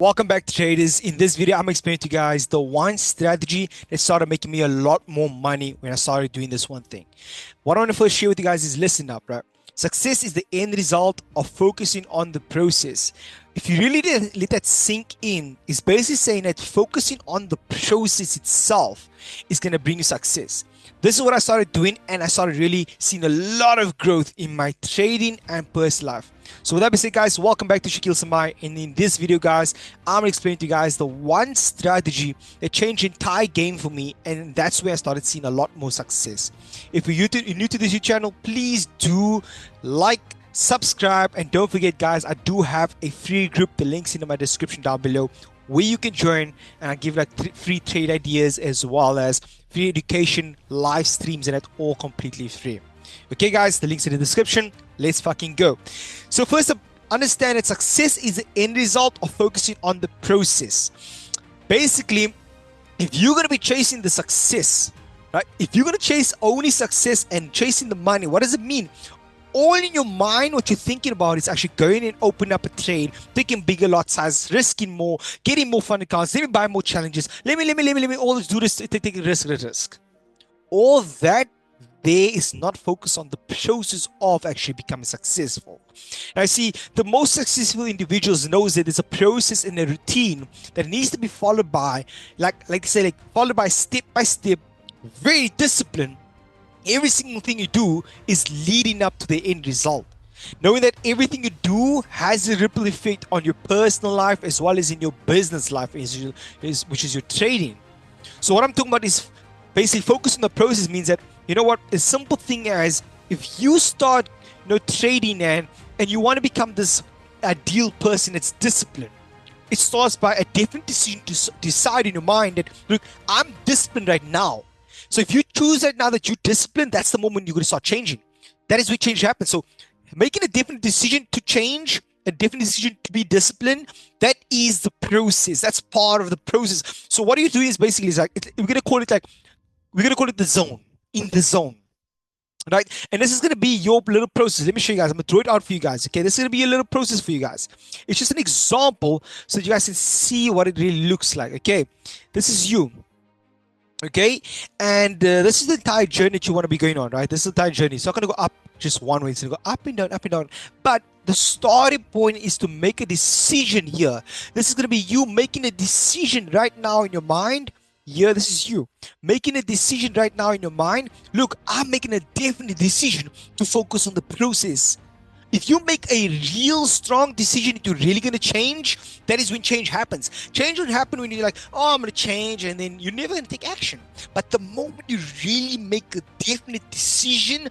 Welcome back to traders. In this video, I'm explaining to you guys the one strategy that started making me a lot more money when I started doing this one thing. What I want to first share with you guys is listen up, right? Success is the end result of focusing on the process. If you really let that sink in, it's basically saying that focusing on the process itself is going to bring you success. This is what I started doing, and I started really seeing a lot of growth in my trading and personal life. So with that being said, guys, welcome back to Shakil Samai. And in this video, guys, I'm explaining to you guys the one strategy that changed the entire game for me, and that's where I started seeing a lot more success. If you're new to this YouTube channel, please do like, subscribe, and don't forget, guys, I do have a free group. The link's in my description down below, where you can join, and I give like free trade ideas as well as free education, live streams, and that's all completely free. Okay, guys, the link's in the description. Let's fucking go. So first, understand that success is the end result of focusing on the process. Basically, if you're going to be chasing the success, right? If you're going to chase only success and chasing the money, what does it mean? All in your mind, what you're thinking about is actually going and opening up a trade, taking bigger lot sizes, risking more, getting more fund accounts, let me buy more challenges, let me always do this, take risk. All that there is not focused on the process of actually becoming successful. Now, see, the most successful individuals knows that there's a process and a routine that needs to be followed by, followed by step, very disciplined. Every single thing you do is leading up to the end result. Knowing that everything you do has a ripple effect on your personal life as well as in your business life, which is your trading. So what I'm talking about is basically focus on the process means that, you know what, a simple thing as if you start, trading and you want to become this ideal person that's disciplined, it starts by a definite decision to decide in your mind that, look, I'm disciplined right now. So if you choose right now that you're disciplined, that's the moment you're going to start changing. That is where change happens. So making a definite decision to change, a definite decision to be disciplined, that is the process. That's part of the process. So what you're doing is basically we're going to call it the zone, in the zone. Right? And this is going to be your little process. Let me show you guys. I'm going to draw it out for you guys. Okay, this is going to be a little process for you guys. It's just an example so that you guys can see what it really looks like. Okay, this is you. Okay, and this is the entire journey that you want to be going on, right? This is the entire journey. It's not going to go up just one way. It's going to go up and down, up and down. But the starting point is to make a decision here. This is going to be you making a decision right now in your mind. Here, this is you making a decision right now in your mind. Look, I'm making a definite decision to focus on the process. If you make a real strong decision that you're really going to change, that is when change happens. Change will happen when you're like, oh, I'm going to change, and then you're never going to take action. But the moment you really make a definite decision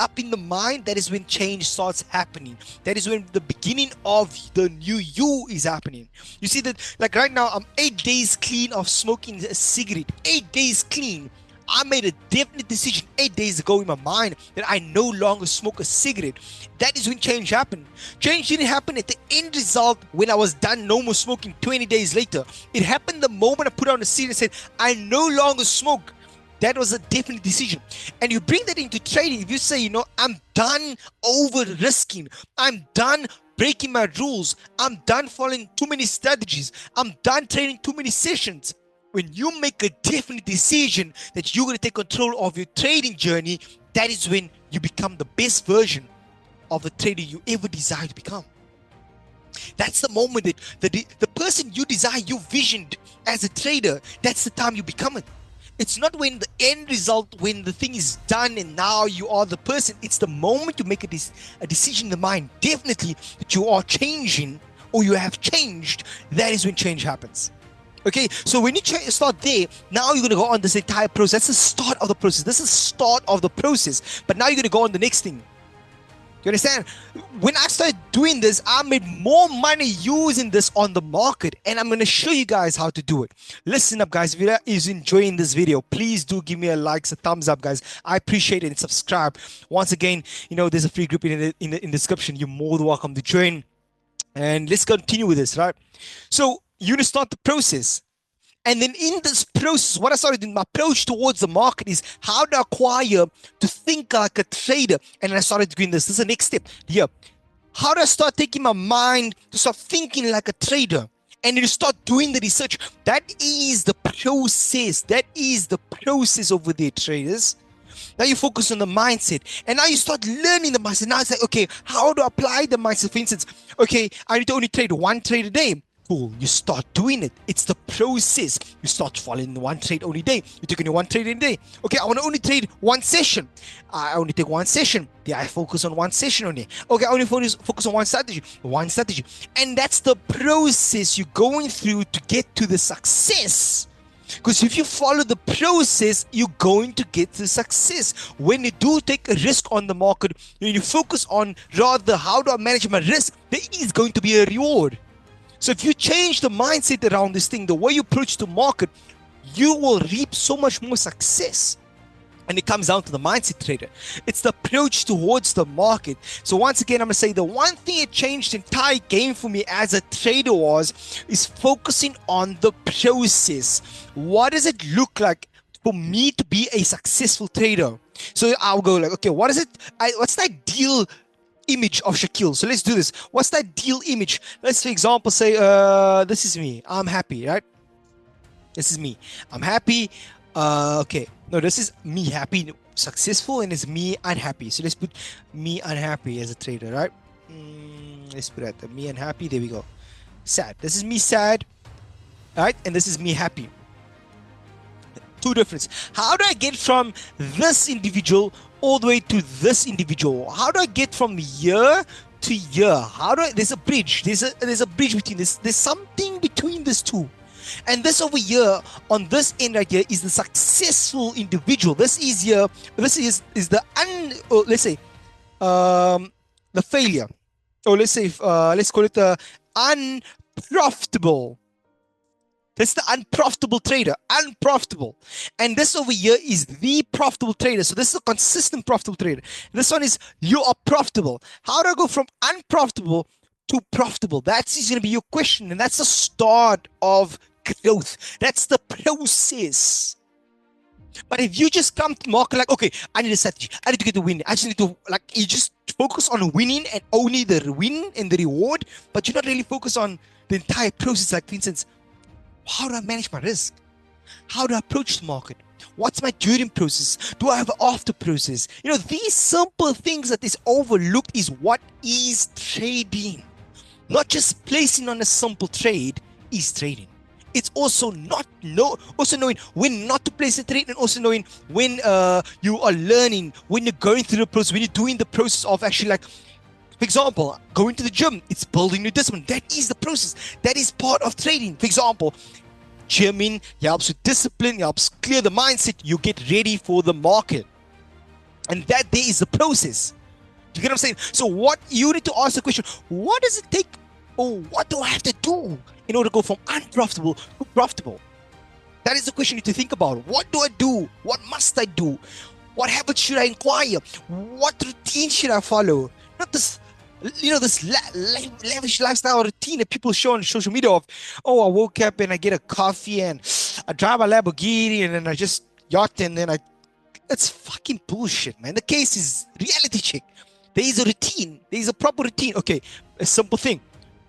up in the mind, that is when change starts happening. That is when the beginning of the new you is happening. You see that, like right now, I'm 8 days clean of smoking a cigarette. 8 days clean. I made a definite decision 8 days ago in my mind that I no longer smoke a cigarette. That is when change happened. Change didn't happen at the end result when I was done no more smoking 20 days later. It happened the moment I put on a cigarette and said, I no longer smoke. That was a definite decision. And you bring that into trading. If you say, I'm done over risking. I'm done breaking my rules. I'm done following too many strategies. I'm done trading too many sessions. When you make a definite decision that you're going to take control of your trading journey, that is when you become the best version of the trader you ever desire to become. That's the moment that the person you desire, you visioned as a trader, that's the time you become it. It's not when the end result, when the thing is done and now you are the person. It's the moment you make a decision in the mind, definitely, that you are changing or you have changed, that is when change happens. Okay, so when you start there, now you're going to go on this entire process. That's the start of the process. This is the start of the process. But now you're going to go on the next thing. You understand? When I started doing this, I made more money using this on the market. And I'm going to show you guys how to do it. Listen up, guys. If you're enjoying this video, please do give me a like, a thumbs up, guys. I appreciate it, and subscribe. Once again, there's a free group in the description. You're more than welcome to join. And let's continue with this, right? So you need to start the process. And then in this process, what I started doing, my approach towards the market is how to acquire to think like a trader. And I started doing this. This is the next step here. How do I start taking my mind to start thinking like a trader? and you start doing the research. That is the process. That is the process over there, traders. Now you focus on the mindset, and now you start learning the mindset. Now it's like, okay, how to apply the mindset? For instance, okay, I need to only trade one trade a day. Cool, you start doing it. It's the process. You start following the one trade only day. You take only one trade in a day. Okay, I want to only trade one session. I only take one session. Yeah, I focus on one session only. Okay, I only focus on one strategy. And that's the process you're going through to get to the success. Because if you follow the process, you're going to get to success. When you do take a risk on the market, when you focus on rather how do I manage my risk, there is going to be a reward. So if you change the mindset around this thing, the way you approach the market, you will reap so much more success. And it comes down to the mindset, trader. It's the approach towards the market. So once again, I'm going to say the one thing that changed the entire game for me as a trader is focusing on the process. What does it look like for me to be a successful trader? So I'll go like, okay, what's the ideal image of Shaquille? So let's do this. What's the ideal image? Let's, for example, say, this is me. I'm happy, right? This is me. I'm happy. Okay. No, this is me happy, successful, and it's me unhappy. So let's put me unhappy as a trader, right? Let's put that. Me unhappy. There we go. Sad. This is me sad, right? And this is me happy. Two difference. How do I get from this individual all the way to this individual? How do I get from year to year? There's a bridge. There's a bridge between this. There's something between these two. And this over here on this end right here is the successful individual. This is the let's say the failure, or let's say let's call it the unprofitable. That's the unprofitable trader, unprofitable. And this over here is the profitable trader. So this is a consistent profitable trader. This one is you are profitable. How do I go from unprofitable to profitable? That's going to be your question, and that's the start of growth. That's the process. But if you just come to market like, okay, I need a strategy, I need to get the win, I just need to, like, you just focus on winning and only the win and the reward, but you're not really focused on the entire process. Like, for instance, how do I manage my risk? How do I approach the market? What's my during process? Do I have an after process? You know, these simple things that is overlooked is what is trading. Not just placing on a simple trade is trading. It's also knowing when not to place a trade, and also knowing when you are learning, when you're going through the process, when you're doing the process of actually, like, for example, going to the gym, it's building your discipline. That is the process. That is part of trading. For example, gymming helps with discipline, helps clear the mindset. You get ready for the market. And that there is the process. You get what I'm saying? So what you need to ask the question, what does it take, or what do I have to do in order to go from unprofitable to profitable? That is the question you need to think about. What do I do? What must I do? What habits should I acquire? What routine should I follow? Not this, this lavish lifestyle routine that people show on social media of, oh, I woke up and I get a coffee and I drive a Lamborghini and then I just yacht and then it's fucking bullshit, man. The case is reality check. There is a routine. There is a proper routine. Okay, a simple thing.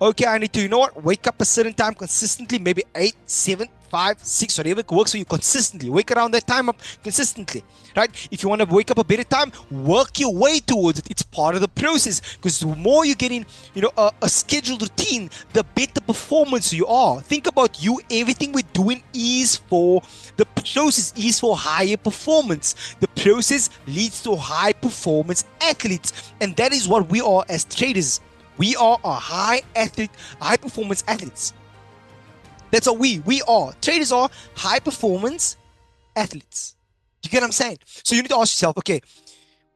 Okay, I need to, wake up a certain time consistently, maybe 8, 7, 5, 6, whatever works for you consistently. Wake around that time up consistently, right? If you want to wake up a better time, work your way towards it. It's part of the process, because the more you get in, a scheduled routine, the better performance you are. Think about you. Everything we're doing is for the process, is for higher performance. The process leads to high performance athletes, and that is what we are as traders. We are a high performance athletes. That's what we are. Traders are high performance athletes. You get what I'm saying? So you need to ask yourself, okay,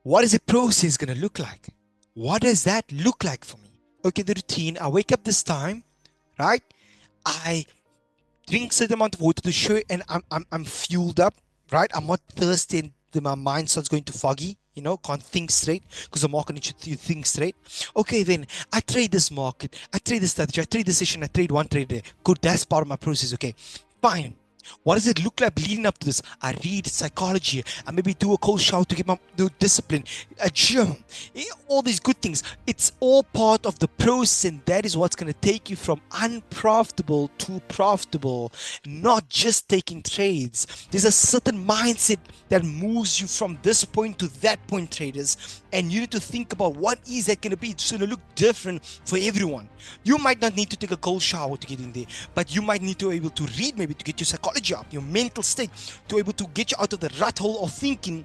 what is the process going to look like? What does that look like for me? Okay, the routine. I wake up this time, right? I drink a certain amount of water to show, and I'm fueled up, right? I'm not thirsty and my mind starts going to foggy. Can't think straight, because the market needs you to think straight. Okay, then I trade this market, I trade this strategy, I trade this session, I trade one trade a day. Good, that's part of my process. Okay, fine. What does it look like leading up to this? I read psychology. I maybe do a cold shower to get my discipline, a gym, all these good things. It's all part of the process, and that is what's going to take you from unprofitable to profitable, not just taking trades. There's a certain mindset that moves you from this point to that point, traders, and you need to think about what is that going to be. It's going to look different for everyone. You might not need to take a cold shower to get in there, but you might need to be able to read, maybe to get your psychology up, your mental state, to be able to get you out of the rat hole of thinking.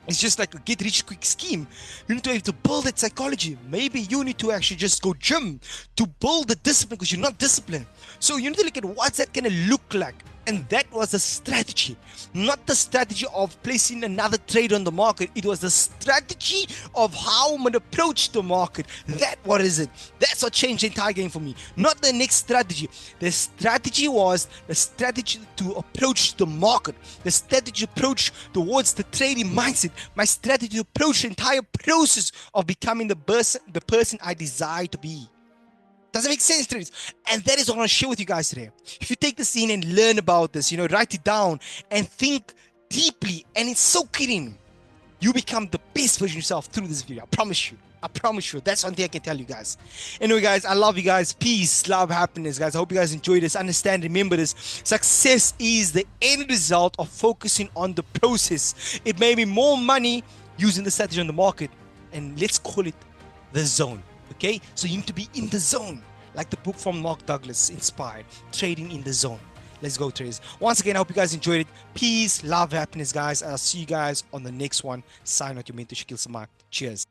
It's just like a get rich quick scheme. You need to be able to build that psychology. Maybe you need to actually just go gym to build the discipline because you're not disciplined. So you need to look at what's that going to look like. And that was a strategy, not the strategy of placing another trade on the market. It was the strategy of how I'm going to approach the market. That what is it? That's what changed the entire game for me. Not the next strategy. The strategy was the strategy to approach the market. The strategy approach towards the trading mindset. My strategy to approach the entire process of becoming the person I desire to be. Does it make sense, traders? And that is what I want to share with you guys today. If you take this in and learn about this, write it down and think deeply, and it's soak it in, you become the best version of yourself through this video. I promise you. I promise you. That's one thing I can tell you guys. Anyway, guys, I love you guys. Peace, love, happiness, guys. I hope you guys enjoyed this. Understand, remember this. Success is the end result of focusing on the process. It may be more money using the strategy on the market, and let's call it the zone. Okay, so you need to be in the zone, like the book from Mark Douglas, Inspired, Trading in the Zone. Let's go, traders. Once again, I hope you guys enjoyed it. Peace, love, happiness, guys. I'll see you guys on the next one. Sign out your mentor, Shakil Samar. Cheers.